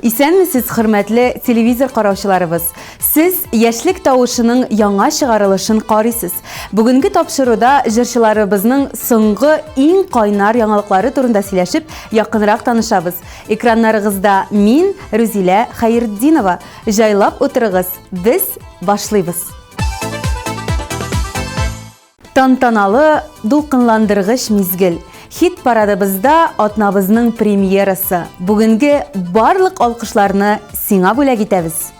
İsәнмесез, хөрмәтле телевизор караучыларыбыз. Сез яшьлек тавышының яңа чыгарылышын карыйсыз. Бүгенге тапшыруда җырчыларыбызның соңгы иң кайнар яңалыклары турында сөйләшеп, якынрак танышабыз. Экраннарыгызда мин, Рузилә Хәердинова. Җайлап утырыгыз. Без башлыйбыз. Тантаналы, дулкынландыргыч мизгел. Хит парадыбызда атнабызның премьерасы. Бүгенге барлык алкышларны сиңа бүләк итәбез.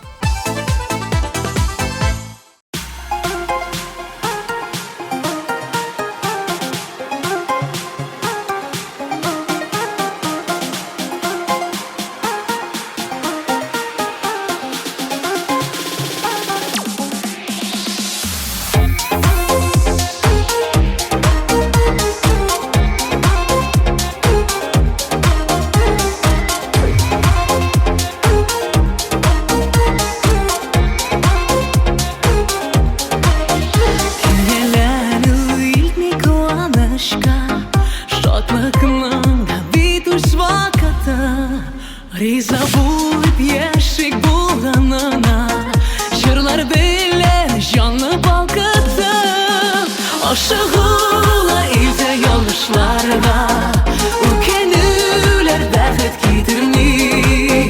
Риза булып яшик булганына, җырлар белән җанны балкытып, ашыгула илдә ялгышларга, үкенүләр бәхет китерми.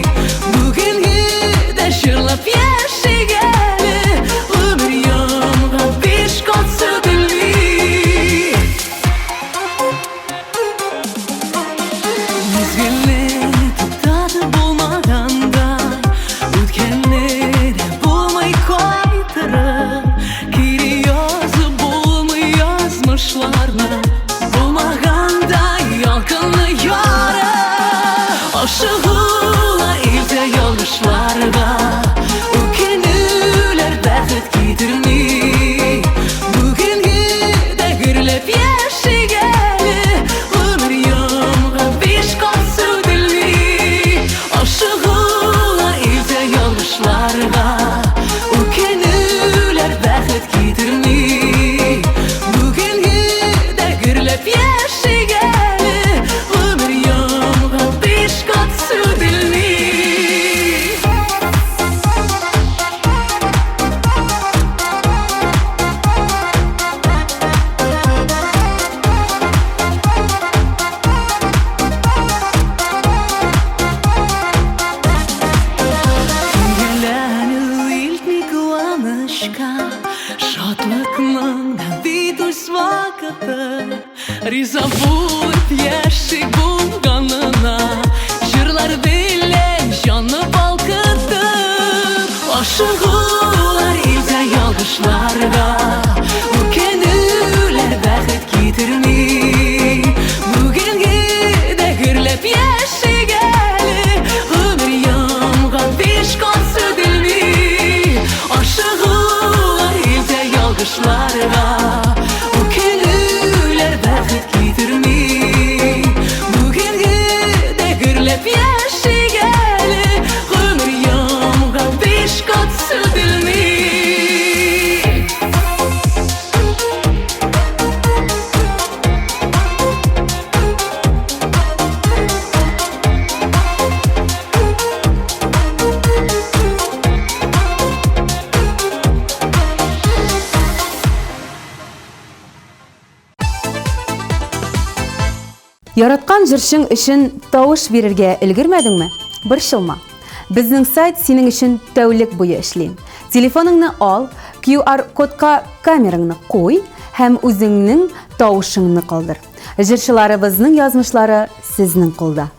Бүгенге дә җырлап яшигәле, гомер яңгы биш кат сөтелми. Ашыгула илдә ялгышларга, үкенүләр бәхет китерми. Бүгенге дә гөрләп яшигәле, гомер яңгы биш кат сөтелми. Ашыгула илдә ялгышларга, үкенүләр бәхет китерми. Бүгенге дә гөрләп яшигәле, гомер яңгы биш кат сөтелми. Көңелләнү илтми куанычка, шатлыкның да битүс вакыты. Риза булып яшик булганына, җырлар белән җанны балкытып, ашыгулар илдә ялгышларга, үкенүләр бәхет китерми. Бүгенге дә гөрләп яшигәле, гомер яңгы биш кат сөтелми. Ашыгулар илдә ялгышларга, үкенүләр бәхет китерми. Бүгенге дә гөрләп яшигәле, гомер яңгы биш кат сөтелми. Яраткан җырчың өчен тавыш бирергә өлгермәдеңме? Борчылма. Безнең сайт синең өчен тәүлек буе эшли. Телефоныңны ал, QR кодка камераңны куй һәм үзеңнең тавышыңны калдыр. Җырчыларыбызның язмышлары сезнең кулда.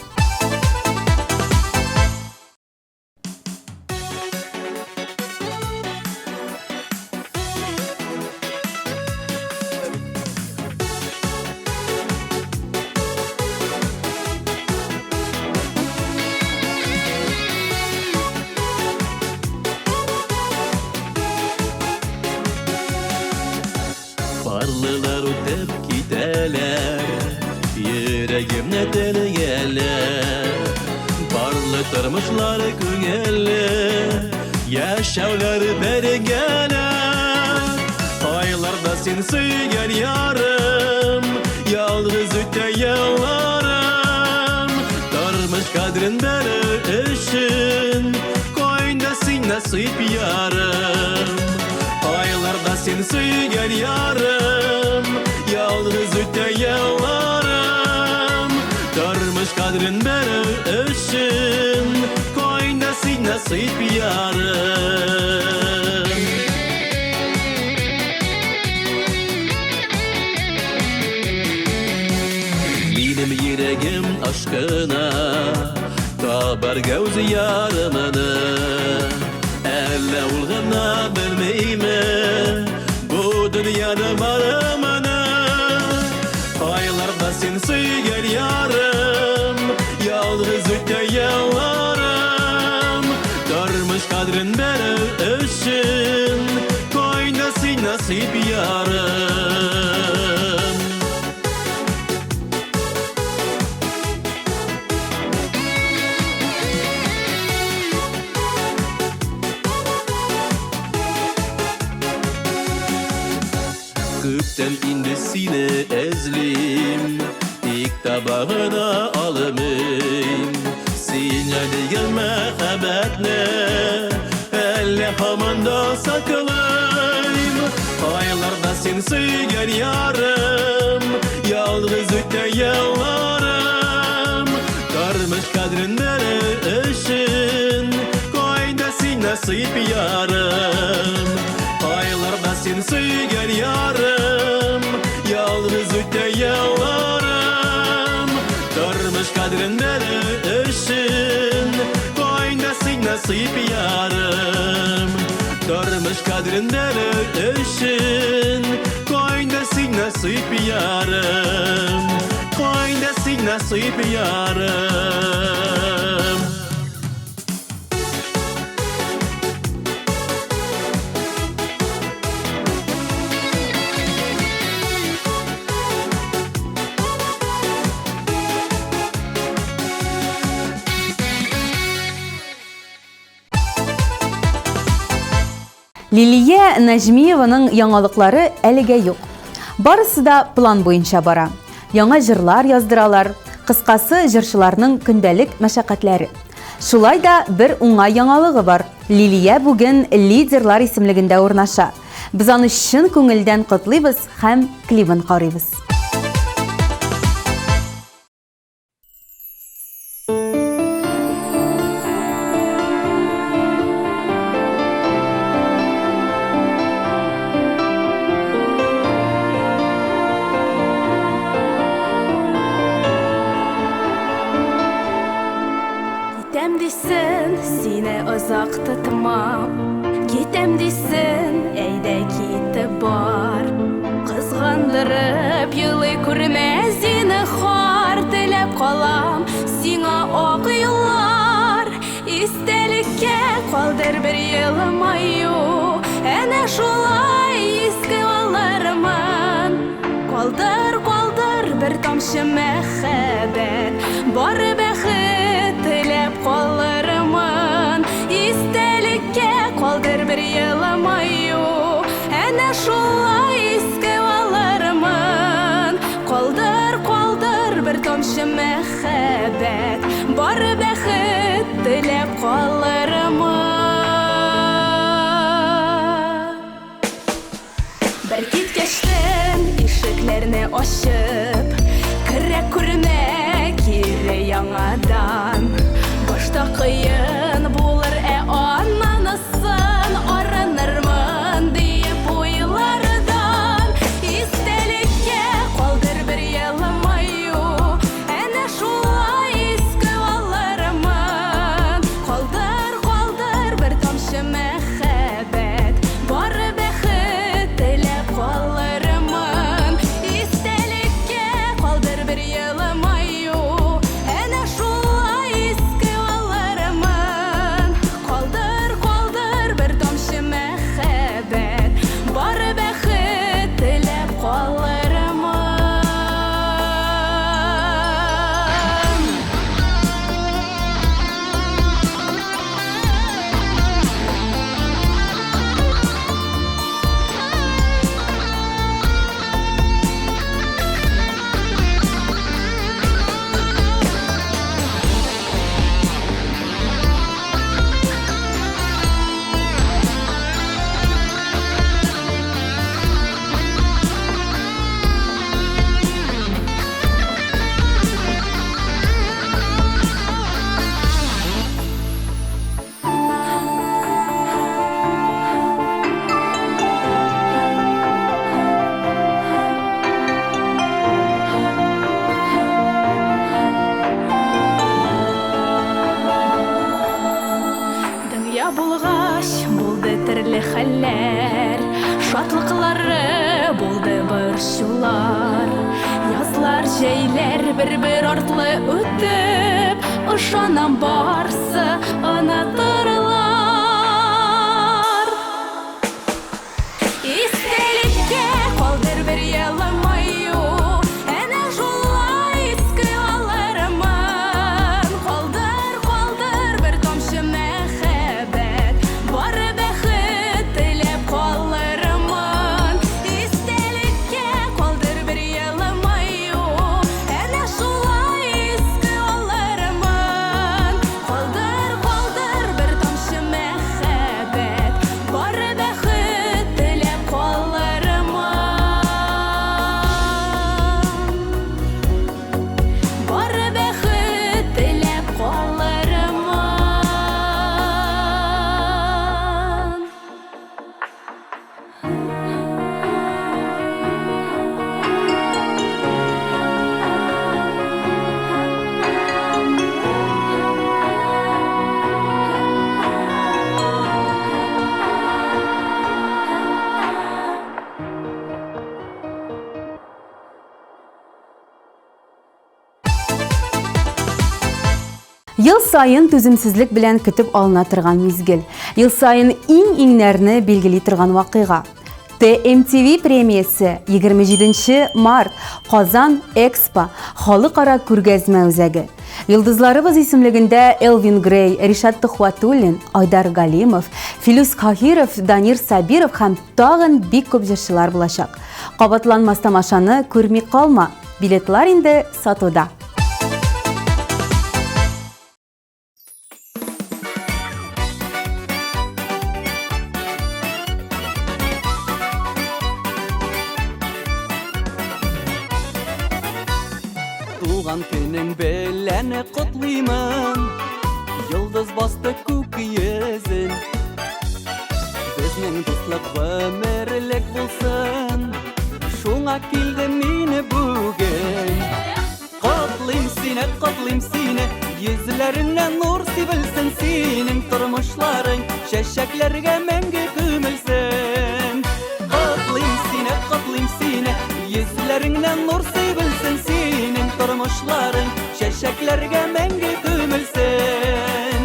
Барлылар үтеп китәләр, йөрәгемне телгәләр. Барлы тормышлары күңелле, яшәүләр бергәләр. Айларда син сөйгән ярым, ялгыз үтә елларым. Тормыш kadrin beri için koyunda sin nasip yarım aylarda sen suygen yarım yalnız öte yıllarım Darmış kadrin beri için koyunda sin nasip yarım Benim yüreğim aşkına Tabar gözü yarımını Elle ulğına bilmeyme Bu dünyanın varımını Aylarda sen suygen yarım Yalnız öte yıllarım Darmış kadrin beri için Koynası nasip yarım Gökten indi sine ezlim İlk tabağına alamım Sinyali gelme habetne Elle hamanda saklayım Aylarda sen suygen yarım Yalnız öte yıllarım Darmış kadrin beri için Koydası nasip yarım Aylarda sen suygen yarım Yalnız öte yıllarım Darmış kadrin beri için Koydası nasip yarım Darmış kadrin beri için Koydası nasip yarım Koydası nasip yarım Liliye Najmiyevaның яңалыклары әлегә юк. Барысы да план буенча бара. Яңа җырлар яздыралар, кыскасы җырчыларның көндәлек мәшәкатьләре. Шулай да бер уңай яңалыгы бар. Лилия бүген лидерлар исемлегендә урнаша. Без аны чын күңелдән котлыйбыз һәм клибын карыйбыз. Кетем дейсің, сені ұзақ тұтмам. Кетем дейсің, әйдә кетіп бар. Қызғандырып, елы көрмәз сені хар тілеп қалам. Сиңа ақ юллар, истәлеккә қалдыр бір елмаю. Әнә шулай иске алармын. Қалдыр, қалдыр бір тамшы мәхәббәт, бар бәхет тілеп қалармын. Истәлеккә қалдыр бір елмаю. Әнә шулай иске алармын. Қалдыр, қалдыр бір тамшы мәхәббәт, бар бәхет тілеп қалармын. Бір киткәчтен ишекләрне ачып, керә күрмә кире яңадан. Башта кыен булыр, аннанысы арынырмын диеп уйлардан. Истәлеккә калдыр бер елмаю. Әнә шулай иске алармын. Калдыр, булгач, булды төрле хәлләр, шатлыклары булды борчулар. Язлар, җәйләр бер-бер артлы үтеп, ышанам барсы онытырлар. Истәлеккә калдыр бер елмаю, әнә шулай иске алырмын. Калдыр бер тамчы мәхәббәт, бары бәхет теләп калырмын. Истәлеккә калдыр бер елмаю, әнә шулай иске алырмын. Калдыр бер тамчы мәхәббәт, бары бәхет теләп калырмын. Бары бәхет теләп калырмын. Ел сайын түземсезлек белән көтеп алына торган мизгел. Ел сайын иң-иңнәрне билгели торган вакыйга. ТМТV премиясе 27 март Казан Экспо халыкара күргәзмә үзәге. Йылдызларыбыз исемлегендә Элвин Грей, Ришат Тухватуллин, Айдар Галимов, Филус Кахиров, Данир Сабиров һәм тагын бик күп җырчылар булачак. Кабатланмас тамашаны күрми калма. Билетлар инде сатуда. Туган көнең белән котлыймын, йолдыз басты күк йөзен. Безнең дуслык гомерлек булсын, шуңа килдем мине бүген. Котлыйм сине, йөзләреңнән нур сибелсен, синең тормышларың чәчәкләргә мәңге күмелсен. Котлыйм сине, йөзләреңнән нур сибелсен, синең тормышларың чәчәкләргә мәңге күмелсен.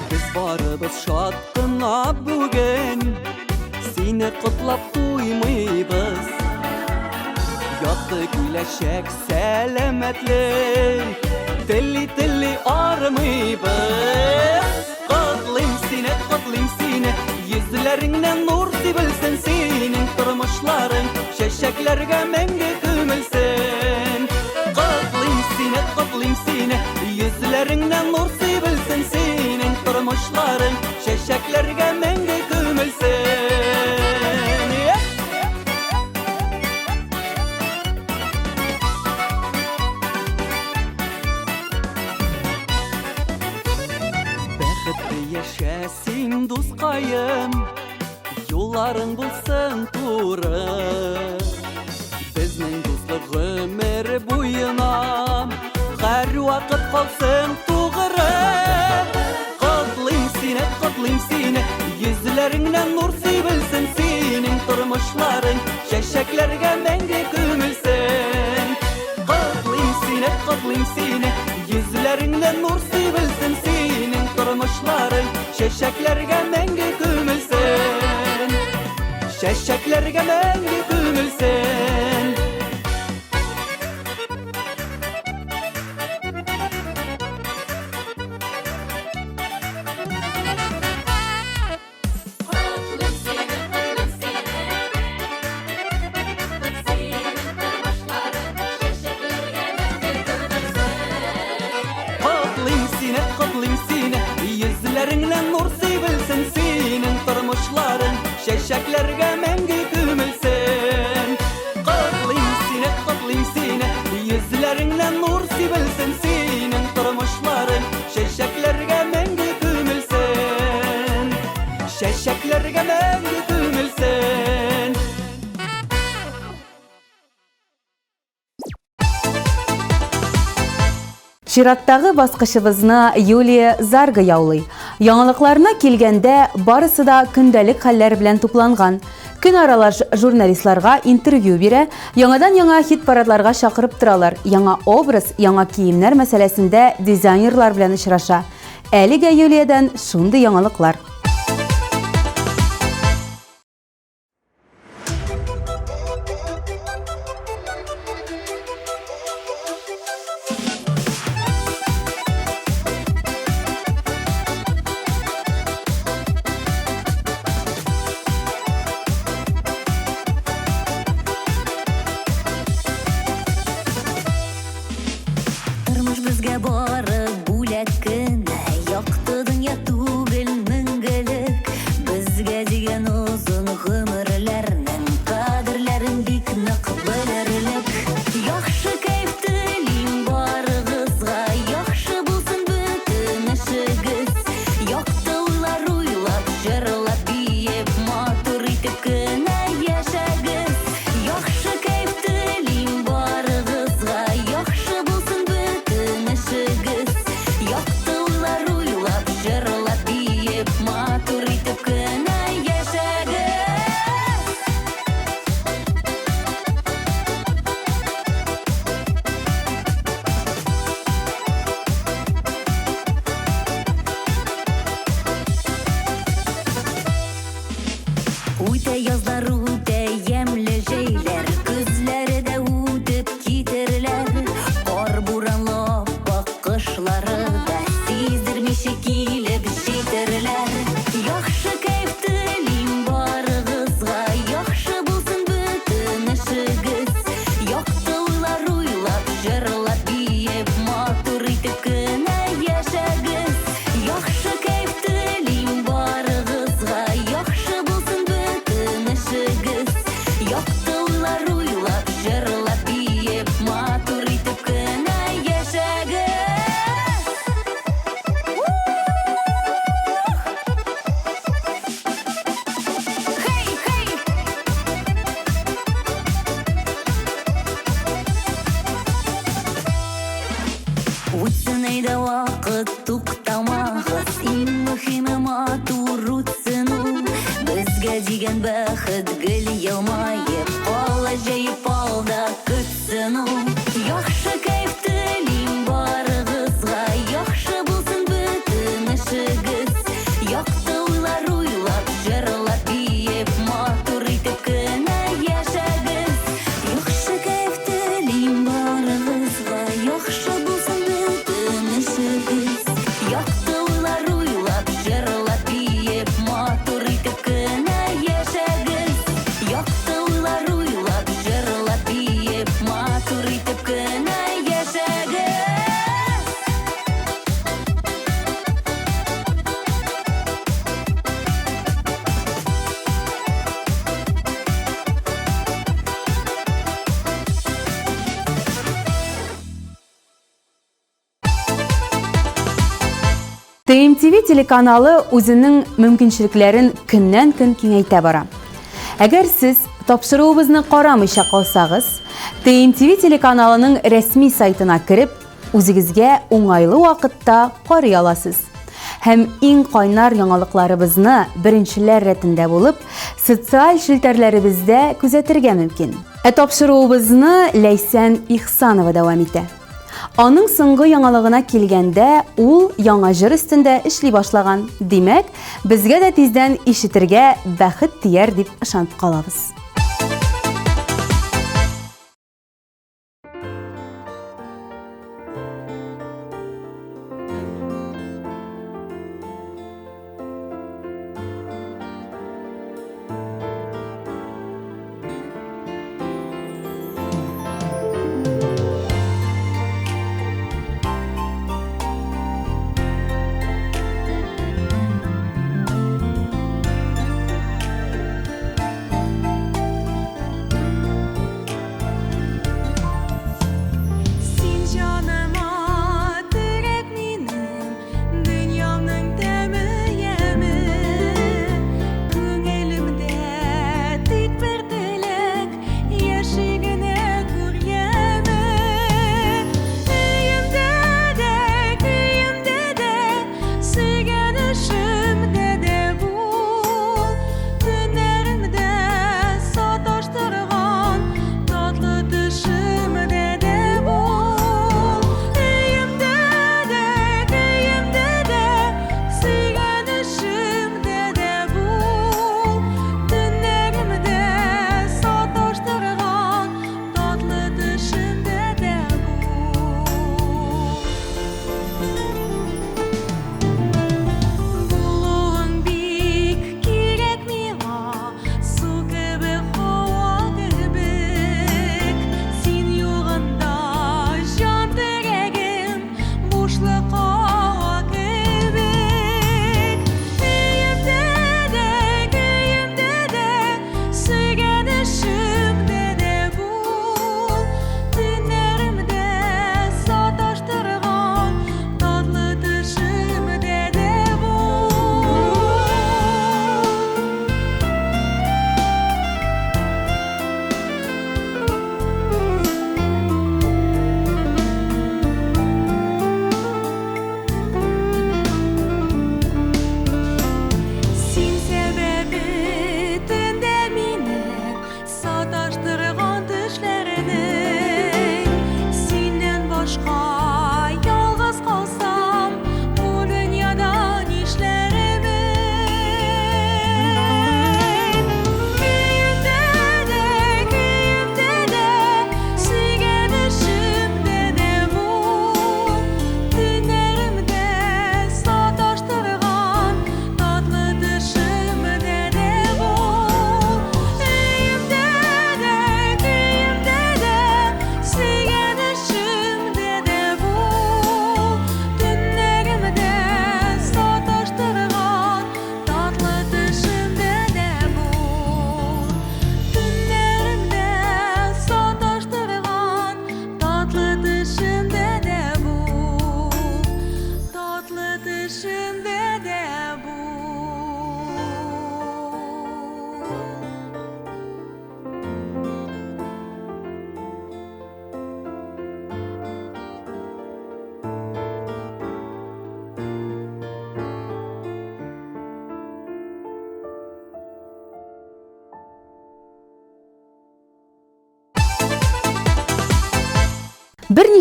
Без барыбыз шат кына бүген, сине котлап туймыйбыз. Ятты киләчәк сәламәтлек, телли армыйбыз. Котлыйм сине, йөзләреңнән нур сибелсен, синең тормышларың чәчәкләргә мәңге күмелсен. Котлыйм сине, йөзләреңнән нур сибелсен, синең тормышларың чәчәкләргә мәңге күмелсен. Бәхетле яшә син, дускаем, юлларың булсын туры. Безнең дуслык гомер буена һәр вакыт калсын тугры. Котлыйм сине, йөзләреңнән нур сибелсен, синең тормышларың чәчәкләргә мәңге күмелсен. Котлыйм сине, йөзләреңнән нур сибелсен, синең тормышларың чәчәкләргә мәңге күмелсен. Чәчәкләргә мәңге күмелсен. Котлыйм сине, йөзләреңнән нур сибелсен, синең тормышларың чәчәкләргә мәңге күмелсен. Котлыйм сине, йөзләреңнән нур сибелсен, синең тормышларың чәчәкләргә мәңге күмелсен. Чәчәкләргә мәңге күмелсен. Чираттагы баскычыбызны Юлия Зарга яулый. Яңалыкларына килгәндә, барысы да көндәлек хәлләр белән тупланган. Көн аралаш журналистларга интервью бирә, яңадан-яңа хит-парадларга чакырып торалар. Яңа образ, яңа киемнәр мәсьәләсендә дизайнерлар белән очраша. Әлегә Юлиядан шундый яңалыклар. Тормыш безгә бары бүләк кенә, якты дөнья түгел мәңгелек. Безгә дигән озын гомерләрнең кадерләрен бик нык белерлек. Яхшы кайф телим барыгызга, яхшы булсын бөтен эшегез. Якты уйлар уйлап, җырлап, биеп, матур итеп кенә яшәгез. Яхшы кайф телим барыгызга, яхшы булсын бөтен эшегез. Якты уйлар уйлап, җырлап, биеп, матур итеп кенә яшәгез. Үтә язлар, үтә ямьле җәйләр, көзләре дә үтеп китерләр. Кар буранлы аппак кышлары да сиздермичә килеп җитерләр. Яхшы кайф телим барыгызга, яхшы булсын бөтен эшегез. Якты уйлар уйлап, җырлап, биеп, матур итеп кенә яшәгез. Яхшы кайф телим барыгызга, яхшы булсын бөтен эшегез. Якты уйлар уйлап, җырлап, биеп, матур итеп кенә яшәгез. Хей, хей! Үтсен әйдә вакыт, туктамагыз, иң мөһиме матур үтсен ул. Безгә дигән бәхет гел елмаеп, кала җәеп алда көтсен ул. Яхшы кайф телим барыгызга, яхшы булсын бөтен эшегез. Якты уйлар уйлап, җырлап, биеп, матур итеп кенә яшәгез. Яхшы кайф телим барыгызга, яхшы булсын бөтен эшегез. Якты уйлар уйлап, җырлап, биеп, матур итеп кенә яшәгез. Якты уйлар уйлап, җырлап, биеп, матур итеп кенә яшәгез. TMTV телеканалы үзенең мөмкинчелекләрен көннән-көн киңәйтә бара. Әгәр сез тапшыруыбызны карамыйча калсагыз, TMTV телеканалының рәсми сайтына кереп, үзегезгә уңайлы вакытта карый аласыз. Һәм иң кайнар яңалыкларыбызны беренчеләр рәтендә булып, социаль шелтәрләребездә күзәтергә мөмкин. Тапшыруыбызны Ләйсән Ихсанова дәвам итә. Аның соңгы яңалыгына килгәндә, ул яңа җыр өстендә эшли башлаган. Димәк, безгә дә тиздән ишетергә бәхет тияр дип ышанып калабыз.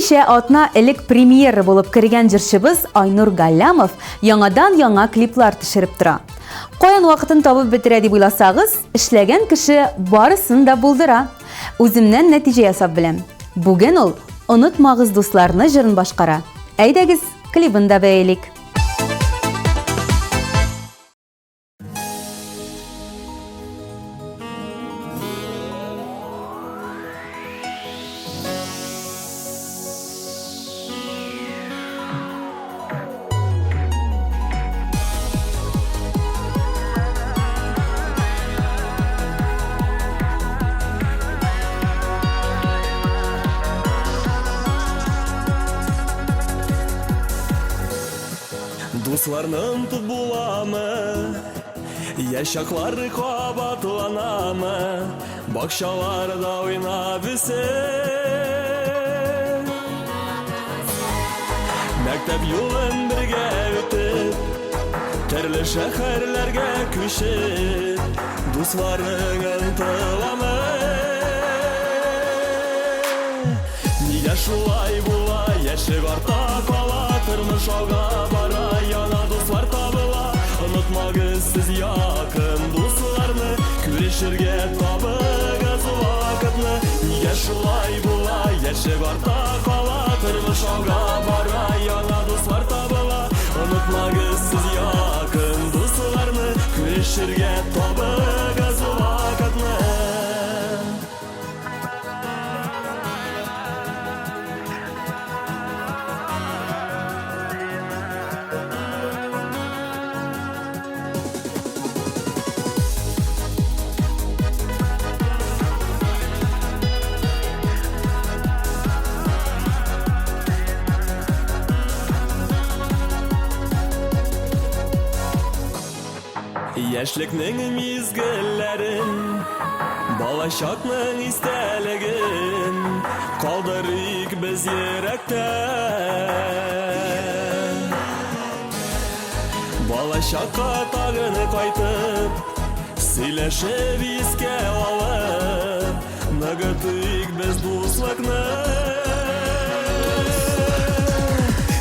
Берничә атна элек премьера булып кергән җырчыбыз Айнур Галлямов яңадан-яңа клиплар төшереп тора. Каян вакытын табып бетерә дип уйласагыз, эшләгән кеше барысын да булдыра. Үземнән нәтиҗә ясап беләм. Бүген ул «Онытмагыз дусларны» җырын башкара. Әйдәгез, клибын да бәйлик. Дусларның тут буламы, яшаклары кабатланамы, бакчаларда уйнап үсеп, мәктәп юлын бергә үтеп, төрле шәһәрләргә күчеп, дусларның ынтыламы. Нигә шулай була, яшәп арта кала, тормыш алга бара, яна дуслар табыла. Онытмагыз сез якын дусларны, күрешергә табыгыз вакытны. Нигә шулай була, яшәп арта кала, тормыш алга бара, яна дуслар табыла. Онытмагыз сез якын дусларны, күрешергә табыгыз вакытны. Яшьлекнең мизгелләрен, балачакның истәлеген, калдырыйк без йөрәктә. Балачакка тагын кайтып, сөйләшеп искә алып, ныгытыйк без дуслыкны.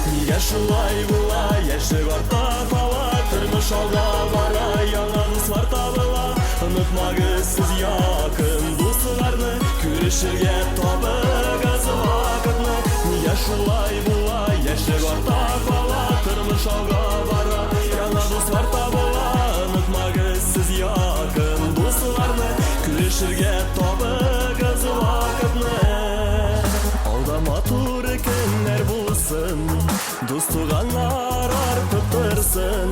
Нигә шулай була, яшәп арта кала, тормыш алга бара, яңа дуслар табыла. Онытмагыз сез якын дусларны, күрешергә табыгыз вакытны. Нигә шулай була, яшәп арта кала, тормыш алга бара, яңа дуслар табыла. Онытмагыз сез якын дусларны, күрешергә табыгыз вакытны. Алда матур көннәр булсын, дуст-туганнар артып торсын,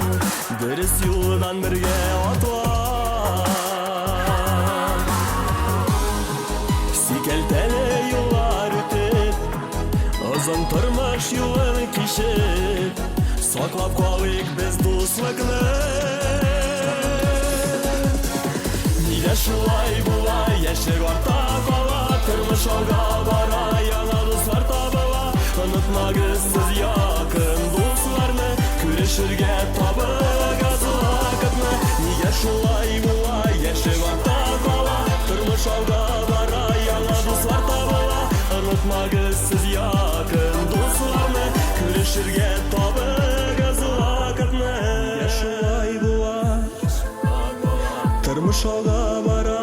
дөрес юлдан бергә атла. Сикәлтәле юллар үтеп, озын тормыш юлын кичеп, саклап калыйк без дуслыкны. Нигә шулай була, яшәп арта кала, тормыш алга бара, яңа дуслар табыла. Онытмагыз сез якын дусларны, күрешергә табыгыз вакытны. Нигә шулай була, яшәп арта кала, тормыш алга бара, яңа дуслар табыла. Онытмагыз сез якын дусларны, күрешергә табыгыз вакытны. Нигә шулай була, тормыш алга бара,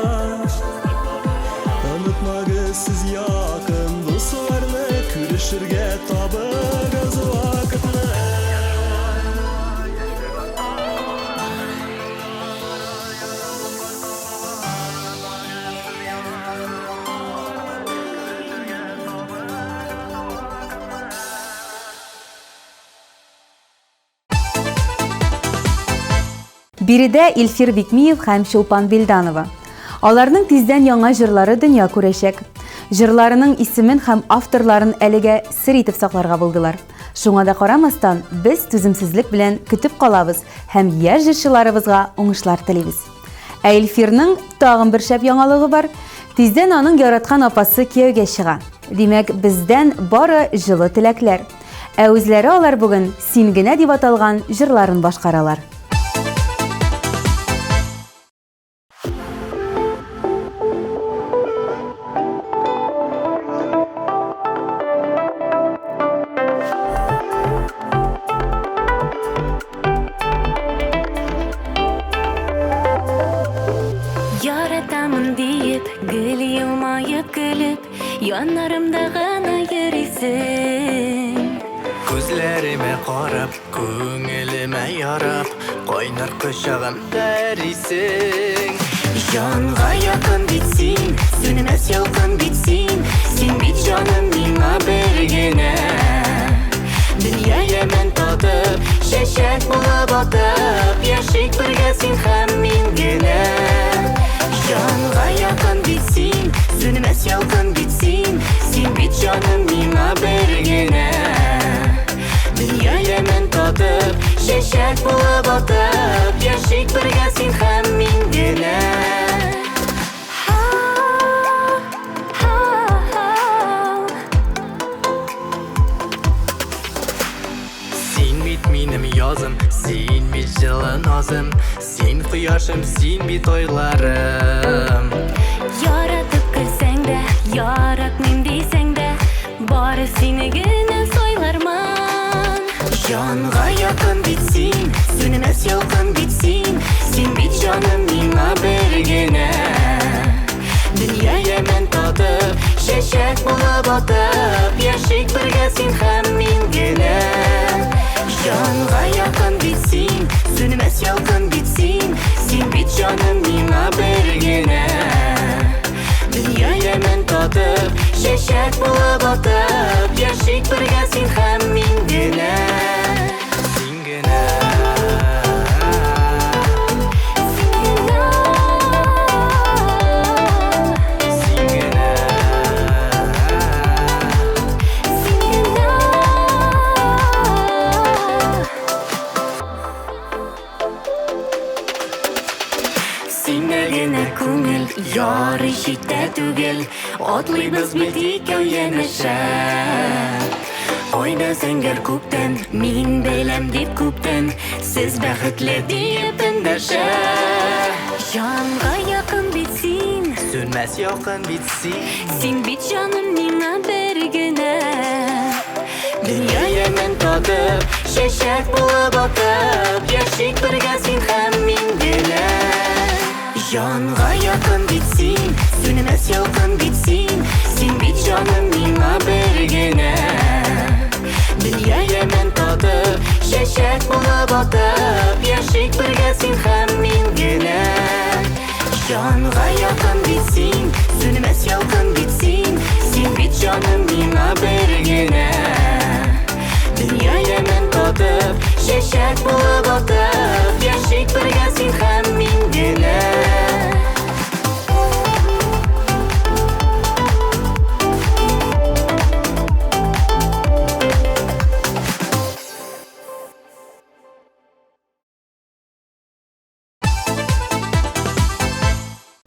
онытмагыз сез якын дусларны, күрешергә табыгыз вакытны. Биредә Илфир Бикмиев һәм Чулпан Билданова. Аларның тиздән яңа җырлары дөнья күрәчәк. Җырларының исемен һәм авторларын әлегә сер итеп сакларга булдылар. Шуңа да карамастан, без түземсезлек белән көтеп калабыз һәм яшь җырчыларыбызга уңышлар телибез. Ә Илфирның тагын бер шәп яңалыгы бар. Тиздән аның яраткан апасы кияүгә чыга. Димәк, бездән бары җылы теләкләр. Ә үзләре алар бүген «Син генә» дип аталган җырларын башкаралар. Yanlarımda gana yürüsün. Gözlerime qarab, көңіліме yarab, Qaynar құшағымda erisin. Жанға yakın bitsin, sönmez yalqın bitsin. Sen bit canım mina bergene. Dünyaya men tatıp, şeşek bulab atıp, Yaşayk birge sen hem min gene. Жанға yakın bitsin, sönmez yalqın bitsin. Sen bit canım mina bergene. Dünyaya men tatıp, şeşek bulab atıp, Yaşayk birge sen hem min gene. Sen bit minim yazım, sen bit жылы назым, Sen құяшым, sen bit oylarım. Yaratıp kılsen de, yaratmayım deysen de, Bari seni gene soylarman. Жанға yakın bitsin, sönmez yalqın bitsin. Sen bit canım mina bergene. Dünyaya men tatıp, şeşek bulab atıp, Yaşayk birge sen hem min gene. Жанға yakın bitsin, sönmez yalqın bitsin. Sen bit canım mina bergene. Dünyaya men tatıp, şeşek bulab atıp, Yaşayk birge sen hem min gene. Sen gene. Sen gene. Сине генә күңел, ярый җитә түгел. Атлыйбыз бит икәү янәшә. Ойда зәңгәр күктән, мин бәйләм дип күптән, Сез бәхетле диеп эндәшә. Җанга якын бит син, Sönmez yalqın bitsin. Син бит җаным миңа бер генә. Dünyaya men tatıp, şeşek bulab atıp, Yaşayk birge sen hem min gene. Жанга якын bitsin, sönmez yalqın bitsin. Sen bit canım mina bergene. Dünyaya men tatıp, şeşek bulab atıp, Yaşayk birge sen hem min gene. Жанга якын bitsin, sönmez yalqın bitsin. Sen bit canım mina bergene. Dünyaya men tatıp, şeşek bulab atıp, Yaşayk birge sen hem min gene.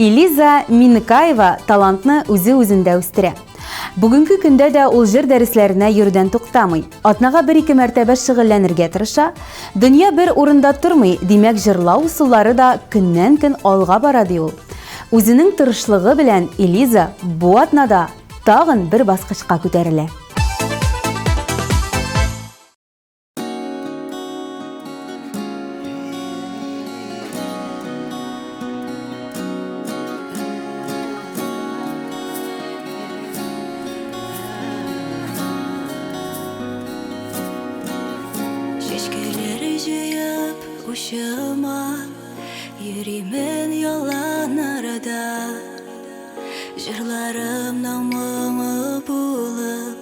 Элиза Минникаева талантны үзе-үзендә үстерә. Бүгенге көндә дә ул җыр дәресләренә йөрүдән туктамый. Атнага 1-2 мәртәбә шөгыльләнергә тырыша. Дөнья бер урында тормый, димәк җырлау усуллары да көннән-көн алга бара ди ул. Үзенең тырышлыгы белән Элиза бу атнада тагын бер баскычка күтәрелә. Uşağıma yürümen yalan arada. Jırlarımdan mumu bulup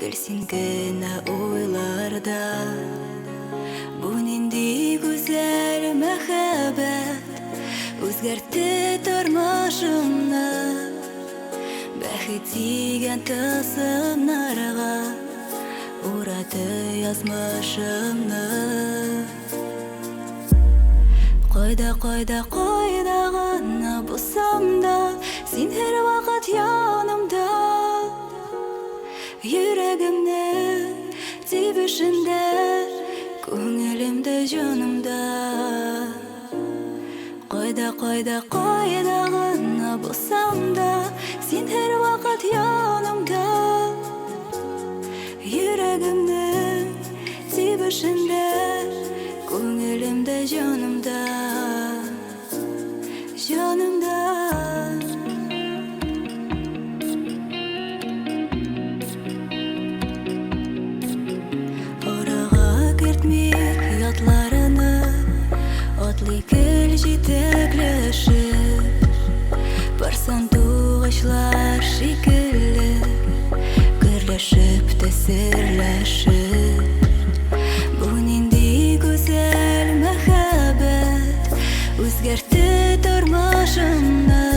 gülsün gene oylarda. Bu nindi güzel mehabet özgertti turmuşumni. Bäxit degan tılsımlarga uradı yazmışımni. Qayda gana bulsam da Sen her vakit yanımda. Yüreğimnin tibişinde, Köngülümde canımda. Qayda gana bulsam da Sen her vakit yanımda. Yüreğimnin tibişinde, Köngülümde canımda. Canımda. җитәкләшеп, барсан тугышлар шикелле, гөрләшеп, тәсерләшеп. Бу нинди гүзәл мәхәббәт, үзгәртте тормышымны,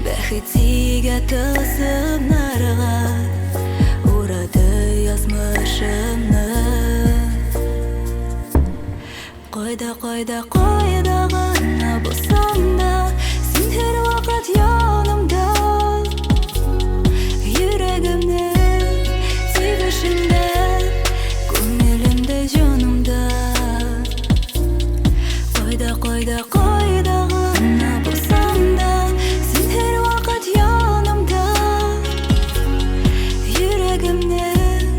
бәхет тигә тылсымнарга, урады язмышымны. Кайда гына булсам да, син һәр вакыт янымда. Йөрәгемнең тибешендә, күңелемдә, җанымда. Кайда гына булсам да, син һәр вакыт янымда. Йөрәгемнең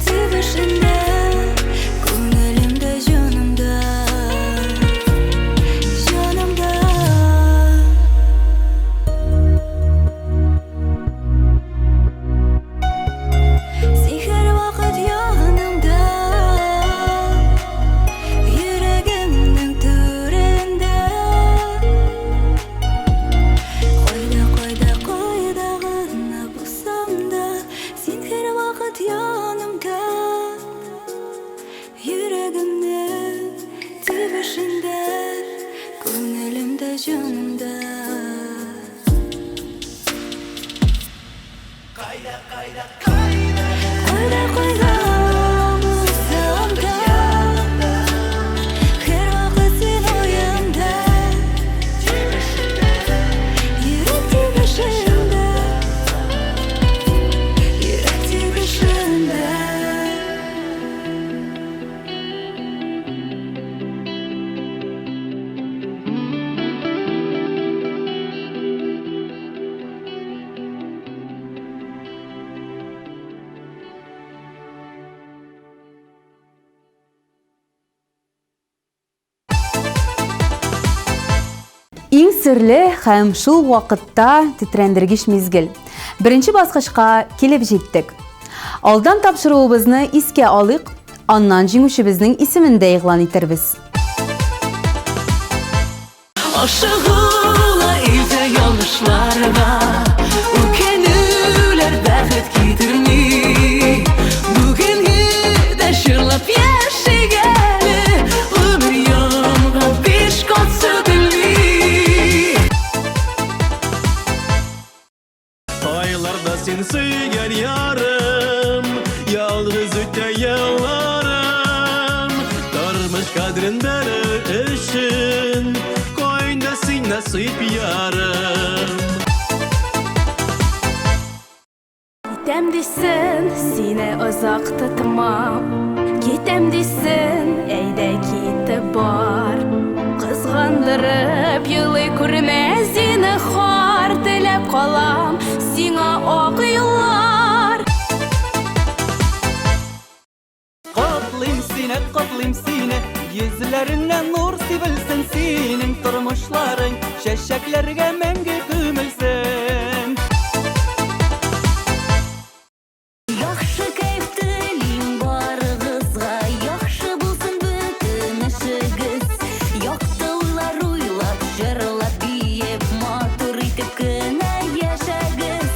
тибешендә, күңелемдә, җанымда. Иң серле һәм шул вакытта тетрәндергеч мизгел. Беренче баскычка килеп җиттек. Алдан тапшыруыбызны искә алыйк, аннан җиңүчебезнең исемен дә игълан итербез. Ашыгыла илдә ялгышларга, үкенүләр бәхет китерми. Бүгенге дә җырлап яшәгәле, гомер янган биш кат сөтелми. Aylarda sen сөйгән ярым, ялгыз үтә елларым. Тормыш кадерен бәрер өчен, кайда син насыйп ярым. Китәм дисен, сине озак тотмам. Китәм дисен, әйдә китеп бар. Кызгандырып елый күрмәс сине хар, теләп калам сиңа ак юллар. Котлыйм сине, йөзләреннән нур сибелсен синең тормышларың, чәчәкләргә мәңге күмелсен. Яхшы кайф телим барыгызга, яхшы булсын бөтен эшегез. Яктылар уйлап, җырлап, биеп, матур итеп кенә яшәгез.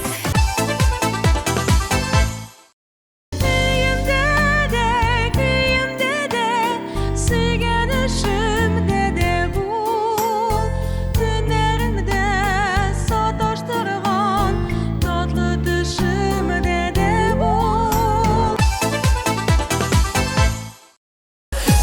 Көемдә дә, сөйгәнешемдә дә бул. Төннәреңдә саташтырган, татлы төшемдә дә бул.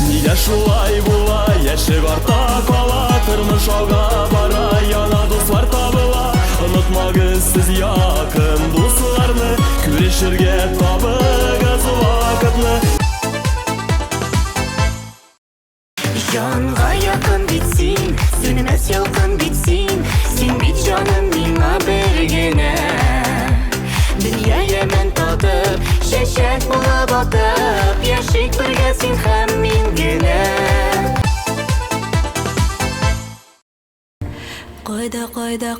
Нигә шулай була, яшәп арта кала, тормыш алга бара, яна дуслар табыла. Онытмагыз сез якын дусларны, күрешергә табыгыз вакытны. Җанга якын бит син, сүнмәс ялкын бит син. Син бит җаным миңа бер генә. Дөнья яман татып, чәчәк булып атып, яшик бергә син һәм мин генә. Кайда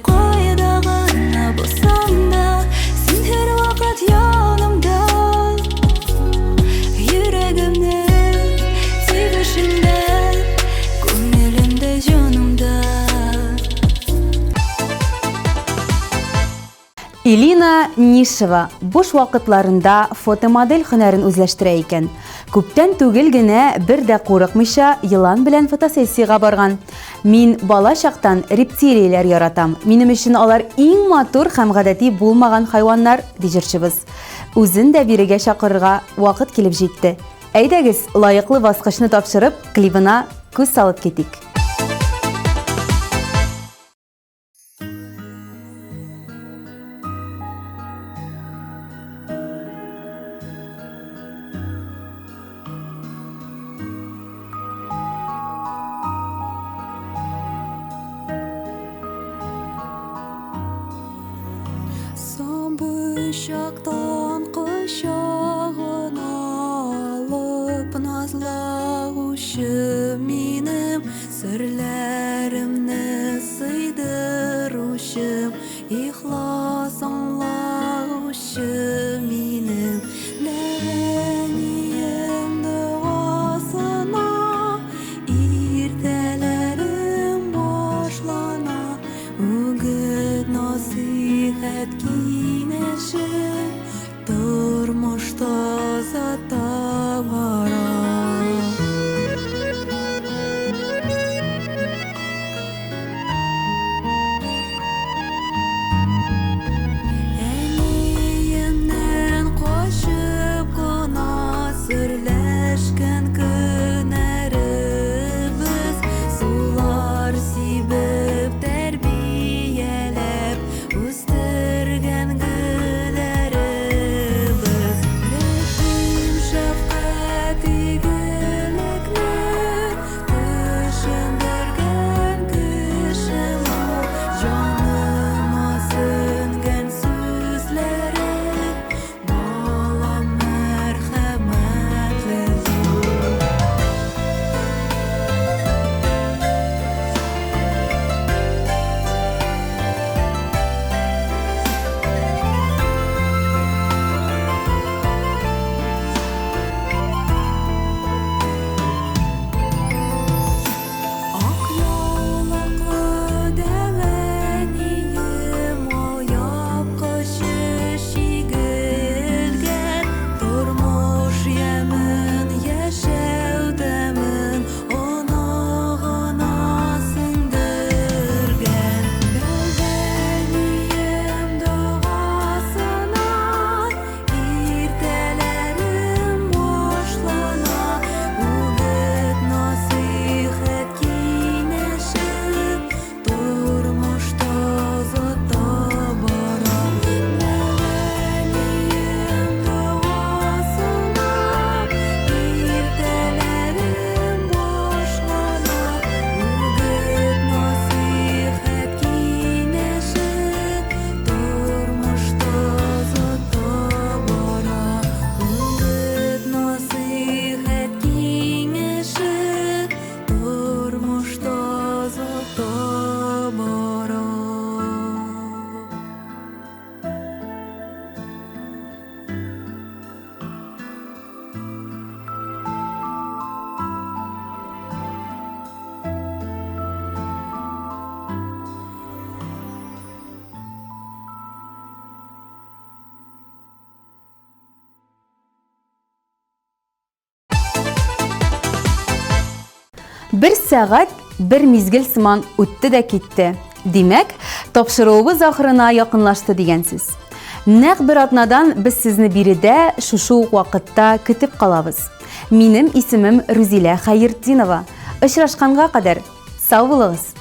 гына булсам да, син һәр вакыт янымда. Йөрәгемнең тибешендә, күңелемдә Илина Нишева буш вакытларында фотомодель һөнәрен үзләштерә икән. Күптән түгел генә бер дә курыкмыйча елан белән фотосессиягә барган. Мин бала чактан рептилияләр яратам. Минем өчен алар иң матур һәм гадәти булмаган хайваннар, диҗерчебез. Үзен дә бирегә чакырырга вакыт килеп җитте. Әйдәгез, лаеклы баскычны тапшырып, клибына күз салып китик. Şaktan kuşağına alıp nazlağışı minim sırlarımni sıydırışım ihlas anlağışı minim leveniyem duasına irtelerim boşlana ügüt nasihat kineşi Durmuşta zata vara Eliyimden koşup gına sürleşken günlerimiz Sular sibip terbiyelep üstürgen Bir сәгать bir мизгел сыман үтте дә китте. Димәк, тапшыруыбыз ахырына якынлашты дигәнсез. Нәкъ бер атнадан без сезне биредә шушы ук вакытта көтеп калабыз. Минем исемем Рузилә Хәердинова. Очрашканга кадәр сау булыгыз.